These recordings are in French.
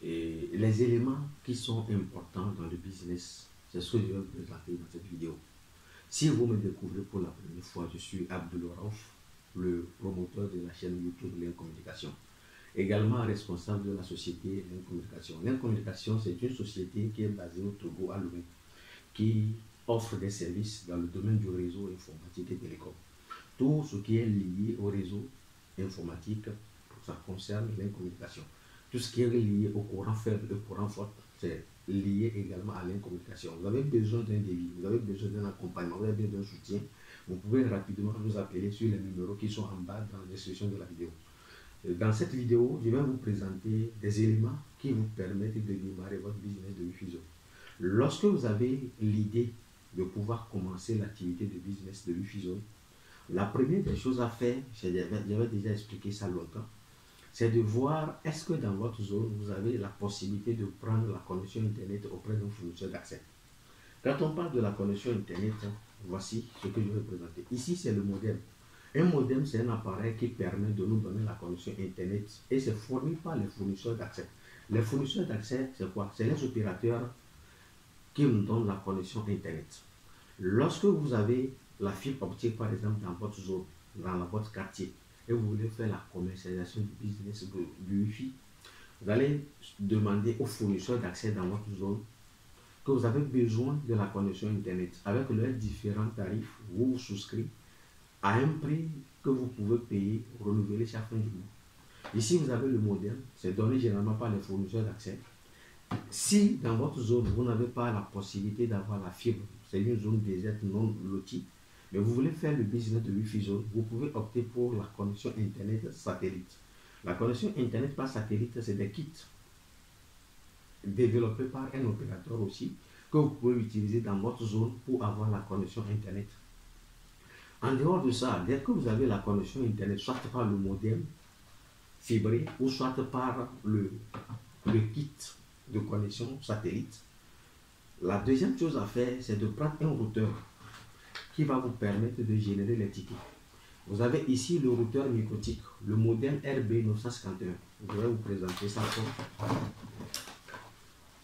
Et les éléments qui sont importants dans le business, c'est ce que je vais vous présenter dans cette vidéo. Si vous me découvrez pour la première fois, je suis Abdoul Raouf, le promoteur de la chaîne YouTube Lien Communication. Également responsable de la société Lien Communication. Lien Communication, c'est une société qui est basée au Togo, à Lomé, qui offre des services dans le domaine du réseau informatique et télécom. Tout ce qui est lié au réseau informatique, ça concerne Lien Communication. Tout ce qui est lié au courant faible et au courant fort, c'est lié également à Lien Communication. Vous avez besoin d'un devis, vous avez besoin d'un accompagnement, vous avez besoin d'un soutien, vous pouvez rapidement nous appeler sur les numéros qui sont en bas dans la description de la vidéo. Dans cette vidéo, je vais vous présenter des éléments qui vous permettent de démarrer votre business de Wifi-Zone. Lorsque vous avez l'idée de pouvoir commencer l'activité de business de Wifi-Zone, la première des choses à faire, j'avais déjà expliqué ça longtemps, c'est de voir est-ce que dans votre zone, vous avez la possibilité de prendre la connexion Internet auprès d'un fournisseur d'accès. Quand on parle de la connexion Internet, voici ce que je vais présenter. Ici, c'est le modem. Un modem, c'est un appareil qui permet de nous donner la connexion Internet et c'est fourni par les fournisseurs d'accès. Les fournisseurs d'accès, c'est quoi? C'est les opérateurs qui nous donnent la connexion Internet. Lorsque vous avez la fibre optique, par exemple, dans votre zone, dans votre quartier, et vous voulez faire la commercialisation du business du Wi-Fi, vous allez demander aux fournisseurs d'accès dans votre zone que vous avez besoin de la connexion Internet. Avec leurs différents tarifs, vous vous souscrivez à un prix que vous pouvez payer, renouveler chaque fin du mois. Ici, vous avez le modem, c'est donné généralement par les fournisseurs d'accès. Si dans votre zone, vous n'avez pas la possibilité d'avoir la fibre, c'est une zone déserte non lotie, mais vous voulez faire le business de Wifi-Zone, vous pouvez opter pour la connexion Internet satellite. La connexion Internet par satellite, c'est des kits développés par un opérateur aussi, que vous pouvez utiliser dans votre zone pour avoir la connexion Internet. En dehors de ça, dès que vous avez la connexion Internet, soit par le modem fibré ou soit par le kit de connexion satellite, la deuxième chose à faire, c'est de prendre un routeur qui va vous permettre de générer les tickets. Vous avez ici le routeur microtique, le modèle RB951. Je vais vous présenter ça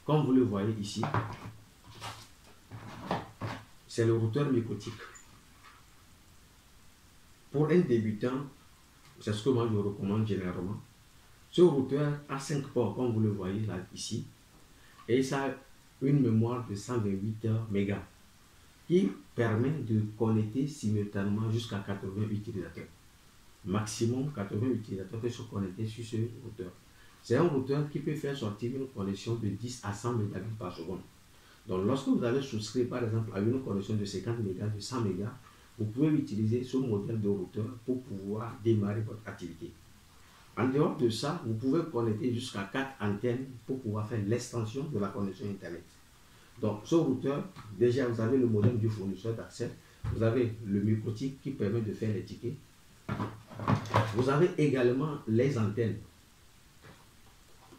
comme vous le voyez ici. C'est le routeur microtique. Pour un débutant, c'est ce que moi je recommande généralement. Ce routeur a 5 ports, comme vous le voyez là ici, et ça a une mémoire de 128 mégas qui permet de connecter simultanément jusqu'à 80 utilisateurs. Maximum 80 utilisateurs peuvent se connecter sur ce routeur. C'est un routeur qui peut faire sortir une connexion de 10 à 100 mégabits par seconde. Donc lorsque vous allez souscrire par exemple à une connexion de 50 mégas, de 100 mégas, vous pouvez utiliser ce modèle de routeur pour pouvoir démarrer votre activité. En dehors de ça, vous pouvez connecter jusqu'à 4 antennes pour pouvoir faire l'extension de la connexion Internet. Donc, ce routeur, déjà, vous avez le modèle du fournisseur d'accès. Vous avez le microtique qui permet de faire les tickets. Vous avez également les antennes.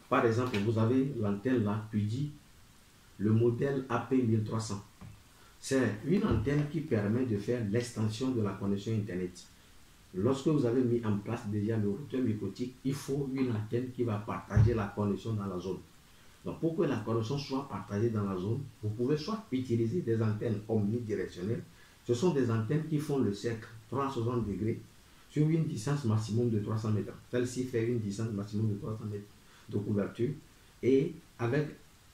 Par exemple, vous avez l'antenne là, puis dit le modèle AP1300. C'est une antenne qui permet de faire l'extension de la connexion Internet. Lorsque vous avez mis en place déjà le routeur microtique, il faut une antenne qui va partager la connexion dans la zone. Donc, pour que la connexion soit partagée dans la zone, vous pouvez soit utiliser des antennes omnidirectionnelles. Ce sont des antennes qui font le cercle 360 degrés sur une distance maximum de 300 mètres. Celle-ci fait une distance maximum de 300 mètres de couverture et avec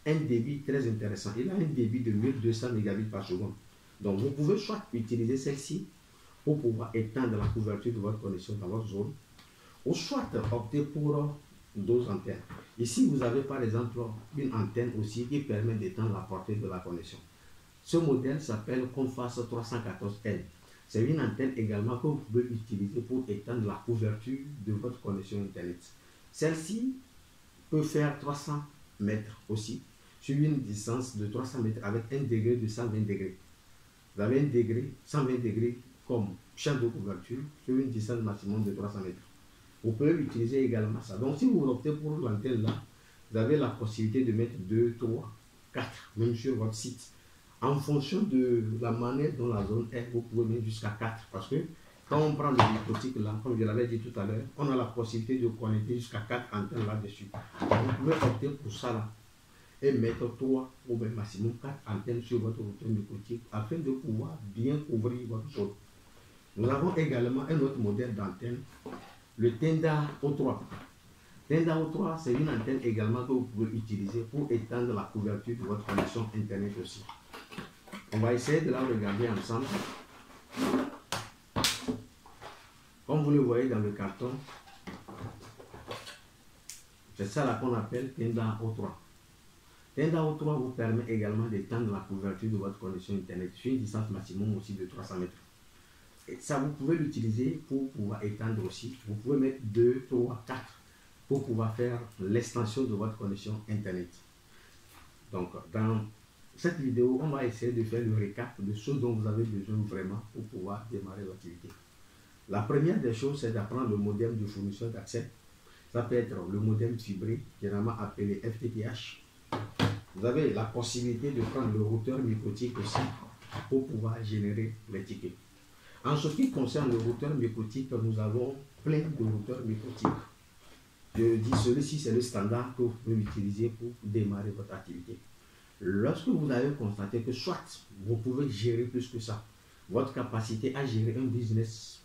un débit très intéressant. Il a un débit de 1200 mégabits par seconde. Donc, vous pouvez soit utiliser celle-ci pour pouvoir étendre la couverture de votre connexion dans votre zone, ou soit opter pour d'autres antennes. Ici, vous avez par exemple une antenne aussi qui permet d'étendre la portée de la connexion. Ce modèle s'appelle Conface 314L. C'est une antenne également que vous pouvez utiliser pour étendre la couverture de votre connexion Internet. Celle-ci peut faire 300 mètres aussi, sur une distance de 300 mètres avec un degré de 120 degrés. Vous avez un degré, 120 degrés comme champ de couverture sur une distance maximum de 300 mètres. Vous pouvez utiliser également ça. Donc, si vous optez pour l'antenne là, vous avez la possibilité de mettre 2, 3, 4, même sur votre site. En fonction de la manière dont la zone est, vous pouvez mettre jusqu'à 4 parce que Quand on prend le microtique là, comme je l'avais dit tout à l'heure, on a la possibilité de connecter jusqu'à 4 antennes là-dessus. Vous pouvez opter pour ça là et mettre 3 ou même maximum 4 antennes sur votre routeur microtique afin de pouvoir bien couvrir votre zone. Nous avons également un autre modèle d'antenne, le Tenda O3. Tenda O3, c'est une antenne également que vous pouvez utiliser pour étendre la couverture de votre connexion Internet aussi. On va essayer de la regarder ensemble. Comme vous le voyez dans le carton, c'est ça là qu'on appelle Tenda O3. Tenda O3 vous permet également d'étendre la couverture de votre connexion Internet sur une distance maximum aussi de 300 mètres. Et ça, vous pouvez l'utiliser pour pouvoir étendre aussi. Vous pouvez mettre 2, 3, 4 pour pouvoir faire l'extension de votre connexion Internet. Donc, dans cette vidéo, on va essayer de faire le récap de ce dont vous avez besoin vraiment pour pouvoir démarrer l'activité. La première des choses, c'est d'apprendre le modem du fournisseur d'accès. Ça peut être le modem fibré, généralement appelé FTTH. Vous avez la possibilité de prendre le routeur microtique aussi pour pouvoir générer les tickets. En ce qui concerne le routeur microtique, nous avons plein de routeurs microtiques. Je dis celui-ci, c'est le standard que vous pouvez utiliser pour démarrer votre activité. Lorsque vous avez constaté que soit vous pouvez gérer plus que ça, votre capacité à gérer un business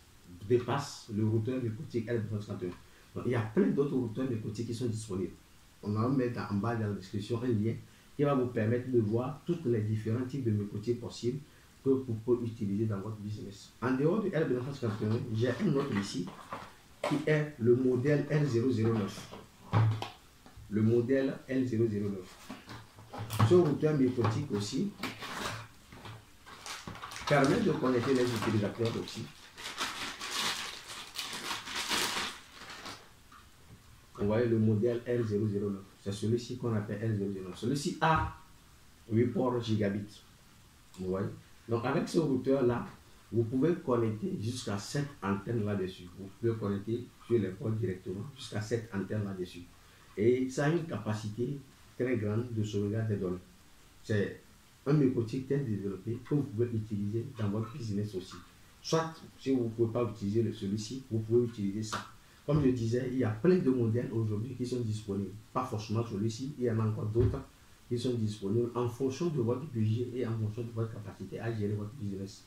dépasse le routeur microtique L251. Donc, il y a plein d'autres routeurs microtiques qui sont disponibles. On va mettre en bas dans la description un lien qui va vous permettre de voir tous les différents types de microtiques possibles que vous pouvez utiliser dans votre business. En dehors du L251, j'ai un autre ici qui est le modèle L009. Le modèle L009. Ce routeur microtique aussi permet de connecter les utilisateurs aussi. Vous voyez le modèle L009. C'est celui-ci qu'on appelle L009. Celui-ci a 8 ports gigabits. Vous voyez? Donc avec ce routeur-là, vous pouvez connecter jusqu'à 7 antennes là-dessus. Vous pouvez connecter sur les ports directement jusqu'à 7 antennes là-dessus. Et ça a une capacité très grande de sauvegarde des données. C'est un microtique très développé que vous pouvez utiliser dans votre business aussi. Soit, si vous ne pouvez pas utiliser celui-ci, vous pouvez utiliser ça. Comme je disais, il y a plein de modèles aujourd'hui qui sont disponibles. Pas forcément celui-ci, il y en a encore d'autres qui sont disponibles en fonction de votre budget et en fonction de votre capacité à gérer votre business.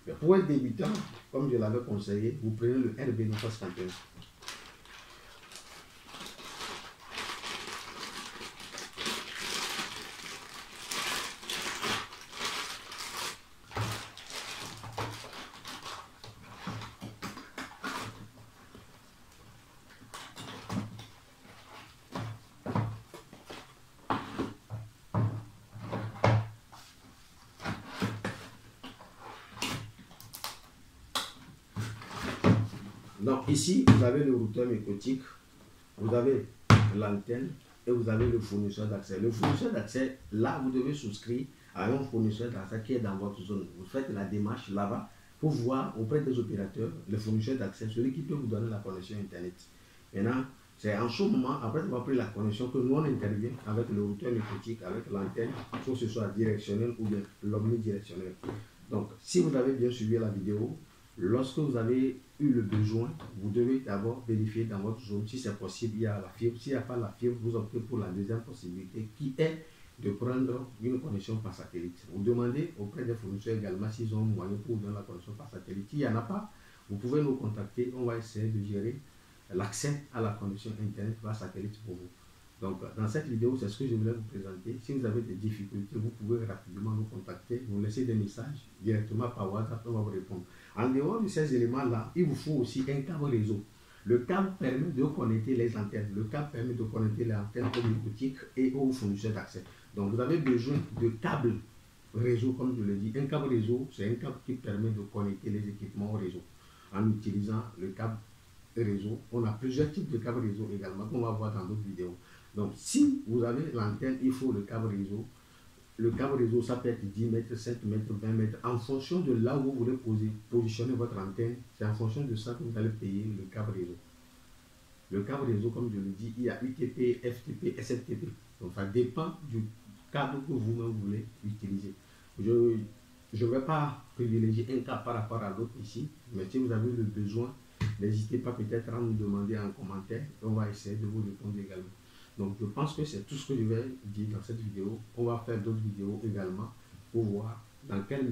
Mais pour un débutant, comme je l'avais conseillé, vous prenez le RB951. Donc ici, vous avez le routeur microtique, vous avez l'antenne et vous avez le fournisseur d'accès. Le fournisseur d'accès, là, vous devez souscrire à un fournisseur d'accès qui est dans votre zone. Vous faites la démarche là-bas pour voir auprès des opérateurs, le fournisseur d'accès, celui qui peut vous donner la connexion Internet. Maintenant, c'est en ce moment, après avoir pris la connexion, que nous on intervient avec le routeur microtique, avec l'antenne, que ce soit directionnel ou bien l'omnidirectionnel. Donc, si vous avez bien suivi la vidéo, lorsque vous avez eu le besoin, vous devez d'abord vérifier dans votre zone si c'est possible, il y a la fibre. S'il n'y a pas la fibre, vous optez pour la deuxième possibilité qui est de prendre une connexion par satellite. Vous demandez auprès des fournisseurs également s'ils ont un moyen pour vous donner la connexion par satellite. S'il n'y en a pas, vous pouvez nous contacter, on va essayer de gérer l'accès à la connexion Internet par satellite pour vous. Donc, dans cette vidéo, c'est ce que je voulais vous présenter. Si vous avez des difficultés, vous pouvez rapidement nous contacter, nous laisser des messages directement par WhatsApp, on va vous répondre. En dehors de ces éléments-là, il vous faut aussi un câble réseau. Le câble permet de connecter les antennes. Le câble permet de connecter les antennes aux microtiques et aux fournisseurs d'accès. Donc, vous avez besoin de câbles réseau, comme je le dis. Un câble réseau, c'est un câble qui permet de connecter les équipements au réseau. En utilisant le câble réseau, on a plusieurs types de câbles réseau également, qu'on va voir dans d'autres vidéos. Donc, si vous avez l'antenne, il faut le câble réseau. Le câble réseau, ça peut être 10 mètres, 5 mètres, 20 mètres. En fonction de là où vous voulez positionner votre antenne, c'est en fonction de ça que vous allez payer le câble réseau. Le câble réseau, comme je le dis, il y a UTP, FTP, SFTP. Donc, ça dépend du câble que vous-même voulez utiliser. je ne vais pas privilégier un cas par rapport à l'autre ici, mais si vous avez le besoin, n'hésitez pas peut-être à nous demander en commentaire. On va essayer de vous répondre également. Donc je pense que c'est tout ce que je vais dire dans cette vidéo. On va faire d'autres vidéos également pour voir dans quelle mesure